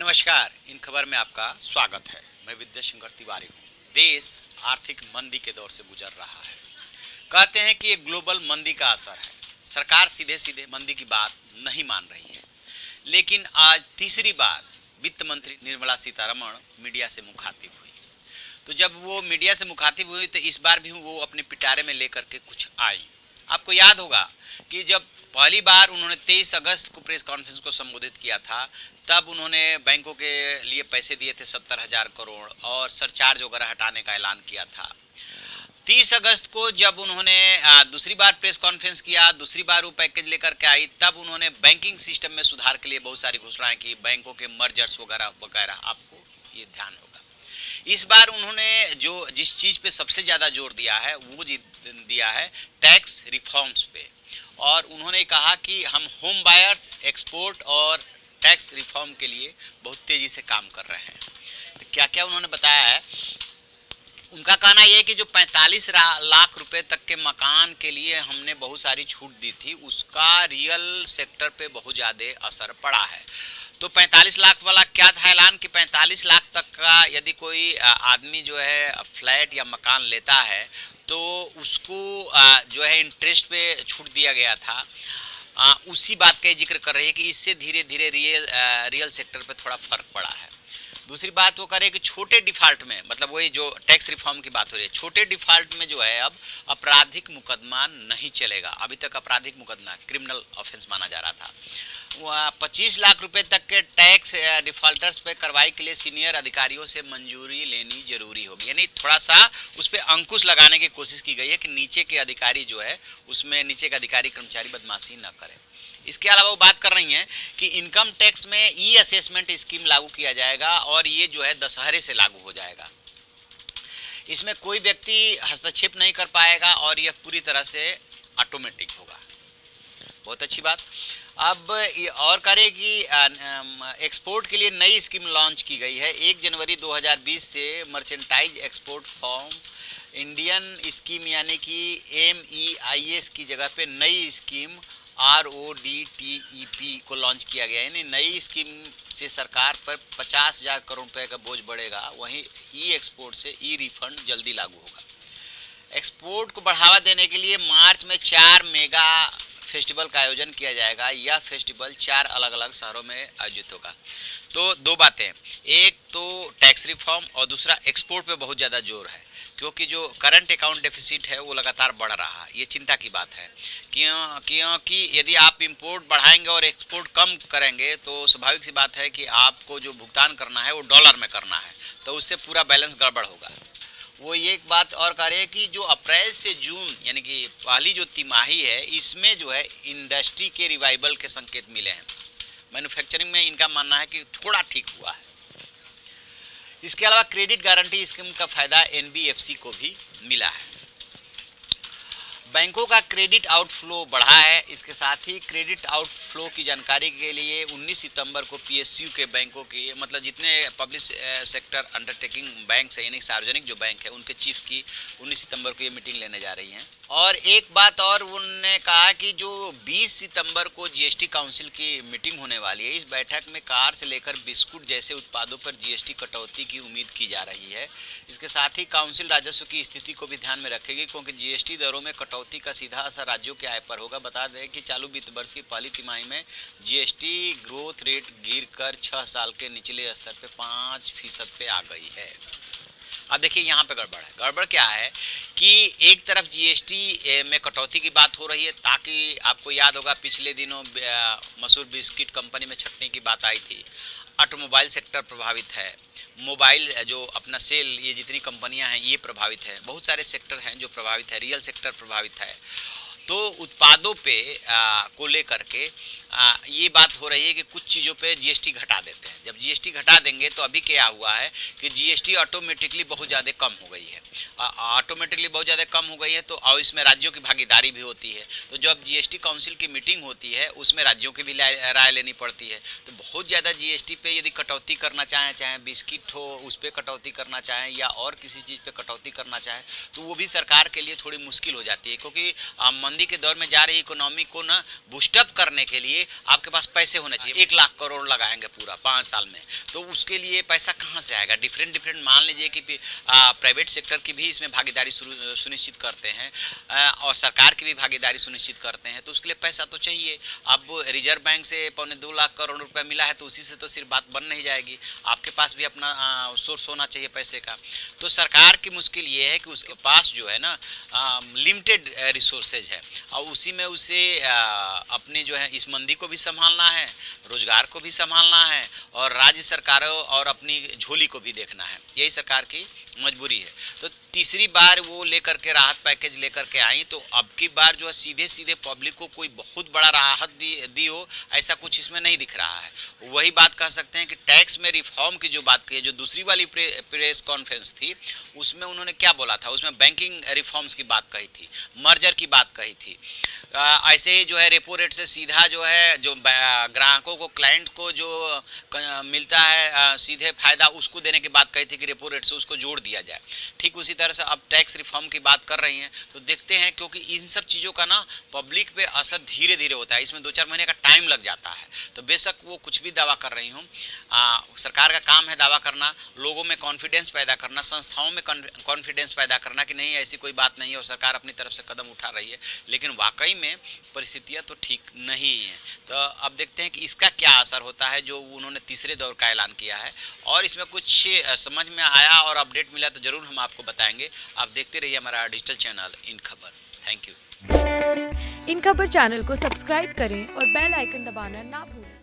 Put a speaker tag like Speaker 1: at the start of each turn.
Speaker 1: नमस्कार। इन खबर में आपका स्वागत है। मैं विद्याशंकर तिवारी हूँ। देश आर्थिक मंदी के दौर से गुजर रहा है। कहते हैं कि ये ग्लोबल मंदी का असर है। सरकार सीधे सीधे मंदी की बात नहीं मान रही है, लेकिन आज तीसरी बार वित्त मंत्री निर्मला सीतारमण मीडिया से मुखातिब हुई। तो जब वो मीडिया से मुखातिब हुई तो इस बार भी वो अपने पिटारे में लेकर के कुछ आई। आपको याद होगा कि जब पहली बार उन्होंने 23 अगस्त को प्रेस कॉन्फ्रेंस को संबोधित किया था, तब उन्होंने बैंकों के लिए पैसे दिए थे 70,000 करोड़ और सरचार्ज वगैरह हटाने का ऐलान किया था। 30 अगस्त को जब उन्होंने दूसरी बार प्रेस कॉन्फ्रेंस किया, दूसरी बार वो पैकेज लेकर के आई, तब उन्होंने बैंकिंग सिस्टम में सुधार के लिए बहुत सारी घोषणाएं की, बैंकों के मर्जर्स वगैरह वगैरह। आपको ये ध्यान होगा। इस बार उन्होंने जो जिस चीज़ पे सबसे ज़्यादा जोर दिया है वो दिया है टैक्स रिफॉर्म्स पे। और उन्होंने कहा कि हम होम बायर्स, एक्सपोर्ट और टैक्स रिफॉर्म के लिए बहुत तेज़ी से काम कर रहे हैं। तो क्या क्या उन्होंने बताया है, उनका कहना यह है कि जो 45 लाख रुपए तक के मकान के लिए हमने बहुत सारी छूट दी थी, उसका रियल सेक्टर पे बहुत ज़्यादा असर पड़ा है। तो 45 लाख वाला क्या था ऐलान कि 45 लाख तक का यदि कोई आदमी जो है फ्लैट या मकान लेता है तो उसको जो है इंटरेस्ट पे छूट दिया गया था। उसी बात का जिक्र कर रही है कि इससे धीरे धीरे रियल सेक्टर पे थोड़ा फर्क पड़ा है। दूसरी बात वो करे कि छोटे डिफॉल्ट में, मतलब वही जो टैक्स रिफॉर्म की बात हो रही है, छोटे डिफॉल्ट में जो है अब आपराधिक मुकदमा नहीं चलेगा। अभी तक आपराधिक मुकदमा क्रिमिनल ऑफेंस माना जा रहा था। 25 लाख रुपए तक के टैक्स डिफॉल्टर्स पे कार्रवाई के लिए सीनियर अधिकारियों से मंजूरी लेनी जरूरी होगी। यानी थोड़ा सा उस पर अंकुश लगाने की कोशिश की गई है कि नीचे के अधिकारी जो है उसमें नीचे के अधिकारी कर्मचारी बदमाशी न करें। इसके अलावा वो बात कर रही हैं कि इनकम टैक्स में ई असेसमेंट स्कीम लागू किया जाएगा और ये जो है दशहरे से लागू हो जाएगा। इसमें कोई व्यक्ति हस्तक्षेप नहीं कर पाएगा और यह पूरी तरह से ऑटोमेटिक होगा। बहुत अच्छी बात। अब और करें कि एक्सपोर्ट के लिए नई स्कीम लॉन्च की गई है। 1 जनवरी 2020 से merchandise export form Indian scheme यानी कि MEIS की जगह पे नई स्कीम RODTEP को लॉन्च किया गया है। यानी नई स्कीम से सरकार पर 50,000 करोड़ रुपए का बोझ बढ़ेगा। वहीं ई एक्सपोर्ट से ई रिफंड जल्दी लागू होगा। एक्सपोर्ट को बढ़ावा देने के लिए मार्च में 4 मेगा फेस्टिवल का आयोजन किया जाएगा। यह फेस्टिवल 4 अलग अलग शहरों में आयोजित होगा। तो दो बातें, एक तो टैक्स रिफॉर्म और दूसरा एक्सपोर्ट पे बहुत ज़्यादा जोर है, क्योंकि जो करंट अकाउंट डेफिसिट है वो लगातार बढ़ रहा है। ये चिंता की बात है। क्योंकि यदि आप इंपोर्ट बढ़ाएंगे और एक्सपोर्ट कम करेंगे तो स्वाभाविक सी बात है कि आपको जो भुगतान करना है वो डॉलर में करना है, तो उससे पूरा बैलेंस गड़बड़ होगा। वो ये एक बात और कह रहे हैं कि जो अप्रैल से जून यानी कि पहली जो तिमाही है, इसमें जो है इंडस्ट्री के रिवाइवल के संकेत मिले हैं। मैन्युफैक्चरिंग में इनका मानना है कि थोड़ा ठीक हुआ है। इसके अलावा क्रेडिट गारंटी स्कीम का फायदा NBFC को भी मिला है। बैंकों का क्रेडिट आउटफ्लो बढ़ा है। इसके साथ ही क्रेडिट आउटफ्लो की जानकारी के लिए 19 सितंबर को PSU के बैंकों की, मतलब जितने पब्लिक सेक्टर अंडरटेकिंग बैंक है यानी सार्वजनिक जो बैंक है, उनके चीफ की 19 सितंबर को ये मीटिंग लेने जा रही हैं। और एक बात और उन्होंने कहा कि जो 20 सितंबर को GST काउंसिल की मीटिंग होने वाली है, इस बैठक में कार से लेकर बिस्कुट जैसे उत्पादों पर GST कटौती की उम्मीद की जा रही है। इसके साथ ही काउंसिल राजस्व की स्थिति को भी ध्यान में रखेगी, क्योंकि GST दरों में कटौती का सीधा असर राज्यों के आय पर होगा। बता दें कि चालू वित्त वर्ष की पहली तिमाही में GST ग्रोथ रेट गिरकर 6 साल के निचले स्तर पे 5% पे आ गई है। अब देखिए यहाँ पे गड़बड़ है। गड़बड़ क्या है कि एक तरफ GST में कटौती की बात हो रही है, ताकि आपको याद होगा पिछले दिनों मसूर बिस्किट कंपनी में छटने की बात आई थी। ऑटोमोबाइल सेक्टर प्रभावित है, मोबाइल जो अपना सेल, ये जितनी कंपनियां हैं ये प्रभावित है, बहुत सारे सेक्टर हैं जो प्रभावित है, रियल सेक्टर प्रभावित है। तो उत्पादों पे को लेकर के ये बात हो रही है कि कुछ चीज़ों पे GST घटा देते हैं। जब GST घटा देंगे तो अभी क्या हुआ है कि GST ऑटोमेटिकली बहुत ज़्यादा कम हो गई है। ऑटोमेटिकली बहुत ज़्यादा कम हो गई है तो और इसमें राज्यों की भागीदारी भी होती है। तो जब GST काउंसिल की मीटिंग होती है उसमें राज्यों की भी राय लेनी पड़ती है। तो बहुत ज़्यादा GST पे यदि कटौती करना चाहें, चाहे बिस्किट हो उस पर कटौती करना चाहें या और किसी चीज़ पे कटौती करना चाहें, तो वो भी सरकार के लिए थोड़ी मुश्किल हो जाती है, क्योंकि मंदी के दौर में जा रही इकोनॉमी को ना बूस्टअप करने के लिए आपके पास पैसे होने चाहिए। 1 लाख करोड़ लगाएंगे पूरा 5 साल में, तो उसके लिए पैसा कहाँ से आएगा? डिफरेंट मान लीजिए कि प्राइवेट सेक्टर की भी इसमें भागीदारी सुनिश्चित करते हैं और सरकार की भी भागीदारी सुनिश्चित करते हैं, तो उसके लिए पैसा तो चाहिए। अब रिजर्व बैंक से 2.25 लाख करोड़ रुपया मिला है, तो उसी से तो सिर्फ बात बन नहीं जाएगी, आपके पास भी अपना सोर्स होना चाहिए पैसे का। तो सरकार की मुश्किल ये है कि उसके पास जो है ना लिमिटेड रिसोर्सेज है और उसी में उसे अपने जो है इस मंदी को भी संभालना है, रोजगार को भी संभालना है और राज्य सरकारों और अपनी झोली को भी देखना है। यही सरकार की मजबूरी है। तो तीसरी बार वो लेकर के राहत पैकेज लेकर के आई, तो अब की बार जो है सीधे पब्लिक को कोई बहुत बड़ा राहत दी हो ऐसा कुछ इसमें नहीं दिख रहा है। वही बात कह सकते हैं कि टैक्स में रिफॉर्म की जो बात कही, जो दूसरी वाली प्रेस कॉन्फ्रेंस थी उसमें उन्होंने क्या बोला था, उसमें बैंकिंग रिफॉर्म्स की बात कही थी, मर्जर की बात कही थी। ऐसे ही जो है रेपो रेट से सीधा जो है जो ग्राहकों को, क्लाइंट को जो मिलता है सीधे फायदा, उसको देने की बात कही थी कि रेपो रेट से उसको जोड़ दिया जाए। ठीक उसी तरह से अब टैक्स रिफॉर्म की बात कर रही हैं, तो देखते हैं क्योंकि इन सब चीज़ों का ना पब्लिक पे असर धीरे धीरे होता है, इसमें 2-4 महीने का टाइम लग जाता है। तो बेशक वो कुछ भी दावा कर रही हूँ, सरकार का काम है दावा करना, लोगों में कॉन्फिडेंस पैदा करना, संस्थाओं में कॉन्फिडेंस पैदा करना कि नहीं ऐसी कोई बात नहीं है और सरकार अपनी तरफ से कदम उठा रही है, लेकिन वाकई में परिस्थितियाँ तो ठीक नहीं हैं। तो अब देखते हैं कि इसका क्या असर होता है जो उन्होंने तीसरे दौर का ऐलान किया है, और इसमें कुछ समझ में आया और अपडेट मिला तो ज़रूर हम आपको बताएंगे। आप देखते रहिए हमारा डिजिटल चैनल इन खबर। Thank you.
Speaker 2: इन खबर चैनल को सब्सक्राइब करें और बेल आइकन दबाना ना भूलें।